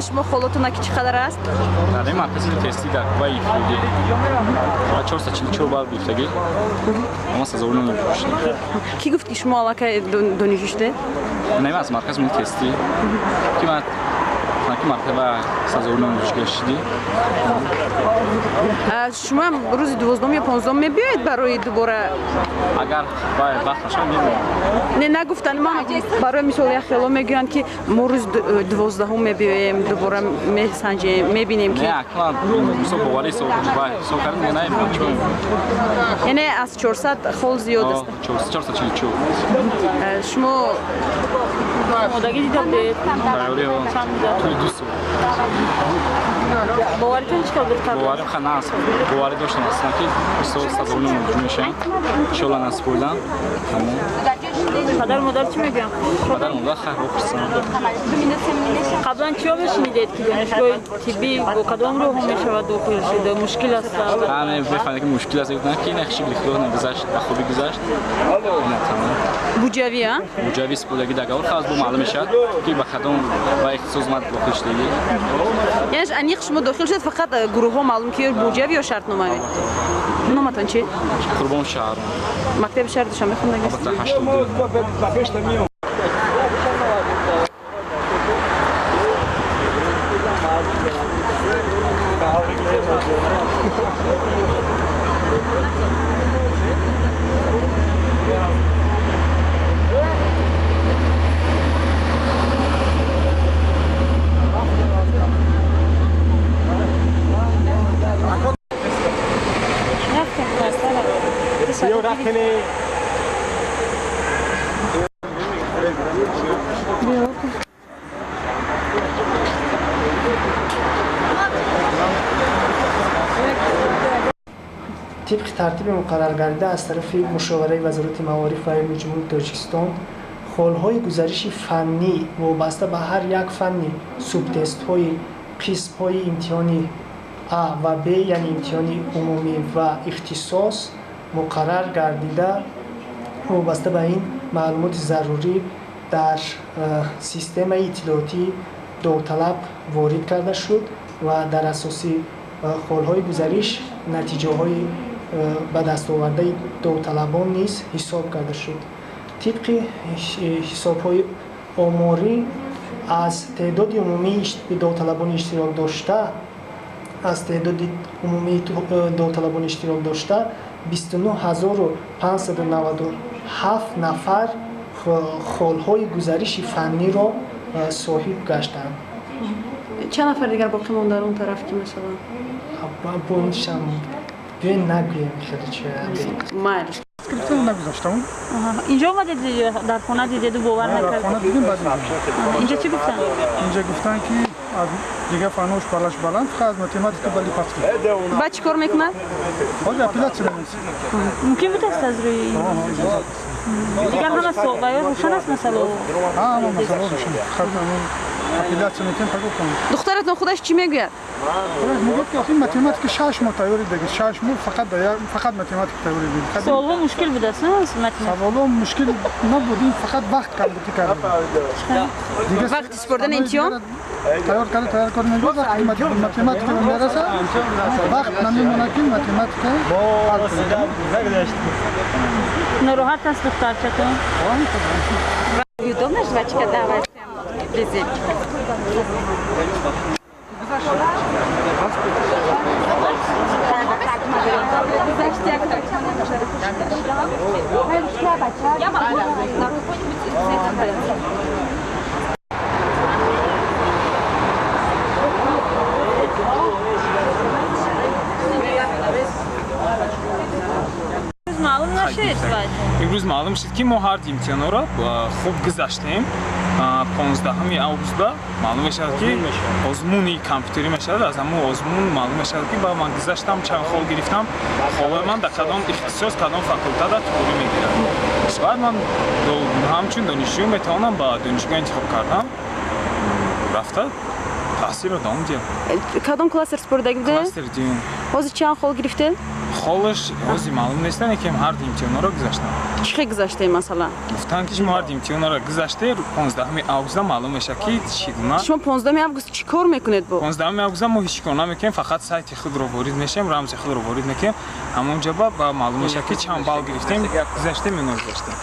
یعنی شما خالتون کی چقدر است؟ در مرکز تستی در کوی فودی 444 بار بیفتگی اما سازمان نمی‌پوشید. کی گفت که شما علاقه دانشجویی؟ نه از مرکز تستی که من کی مرتبه سازمان نمی‌پوشید شدی. شما روز 12 یا 15 میبیاید برای دوباره اگر وقت نشه میبینم. نه نگفتن ما برای مثال یک خیلی میگن که ما روز 12 میبیایم دوباره میسنجیم میبینیم که نه اصلا مثلا باوری سو کردن نه چون یعنی از 400 خال زیاد است 444 شما مدگی دیدم به باوری توی 200 باورتون چیکار داشت؟ باوری خانه است باوری داشتم اصلا که سازمان نمی‌پوشید شولا ناس بودن تمام پدر مادر چی میگن؟ پدر مادر خیلی خوشحال قبلا چیا بشنیدید که دانشگاه طبی با کدام رو میشود داخل شد مشکل است؟ همه بفهمید که مشکل است نه که نخشی بلیخلو نگذشت و خوبی گذشت نه تمام بوجوی ها بوجوی سپولگی دگاور خواست با معلوم شد که با کدام و اختصاص مد داخل شدگی یعنی انیق شما داخل شد فقط گروه ها معلوم که بوجوی یا شرط نامه نامتون چی؟ قربان شهر مکتب شهر داشتم میخوندم البته 82 طبق ترتیب مقرر گردیده از طرف مشاوره وزارت معارف و علوم جمهوری تاجیکستان خالهای گزارش فنی وابسته به هر یک فنی سوب تست های قسم های امتحانی A و B یعنی امتحانی عمومی و اختصاص مقرر گردیده وابسته به این معلومات ضروری در سیستم اطلاعاتی داوطلب وارد کرده شد و در اساس خالهای گزارش نتیجه های به دست آورده داوطلبان نیز حساب کرده شد. طبق حساب های آماری از تعداد عمومی داوطلبان اشتراک داشته از تعداد عمومی داوطلبان اشتراک داشته 29597 نفر خالهای گزارش فنی را صاحب گشتند. چند نفر دیگر باقی مونده اون طرف که مثلا بونشم بیاین نگویم خیلی چه مایل اسکریپتو نگذاشتم. اینجا اومدید در خونه دیدید و باور در نکردید؟ خانه دیدیم بعد اینجا چی گفتن؟ اینجا گفتن که از دیگه فانوش بالاش بلند فقط از ماتماتیک ولی پس با چی کار میکنن؟ حالا اپیلات نمیشه. ممکن بود است از روی دیگه همه صحبه روشن است مثلا اما مثلا روشن خدمت اپیلات میکنم پگو کنم. دخترتون خودش چی میگه؟ میگه که این ماتماتیک 6 ماه تئوری دیگه 6 ماه فقط ماتماتیک تئوری دیگه. سوالو مشکل بود است نه متن سوالو مشکل نبود این فقط وقت کمبودی کردن. دیگه وقت سپردن امتحان تیار کردن میگه وقتی ماتماتیک میرسه وقت نمیمونه که ماتماتیک ناراحت است دختر چطور؟ Удобно жвачка давать резель? معلوم نشد امروز معلوم شد که ما هر امتحانا را خوب گذاشتیم 15 август معلوم شد که آزمون کامپیوتری میشد از همون آزمون معلوم شد که با من گذاشتم چند خال گرفتم خال من در کدام اختصاص کدام فاکولته را توری میگیرم بعد من همچون دانشجو میتوانم با دانشگاه انتخاب کردم رفته تحصیل رو دام دیدم کدام کلاس سپردگی بوده؟ کلاس دیدم باز چند خال گرفتین؟ холш ҳози маълум нестане ки ҳард имтиҳонҳоро гузаштам. چی خیلی گذشته مثلا؟ гуфтанд ки шумо ҳард имтиҳонҳоро гузаште 15 августа маълум мешавад ки чӣ гуна شما 15 август چی кор میکنید با؟ 15 августа мо ҳеҷ кор намекунем, фақат сайти худро ворид мешавем, рамзи худро ворид мекунем. Ҳамонҷа ба маълум мешавад ки чанд балл гирифтем, гузаштем ё нагузаштем.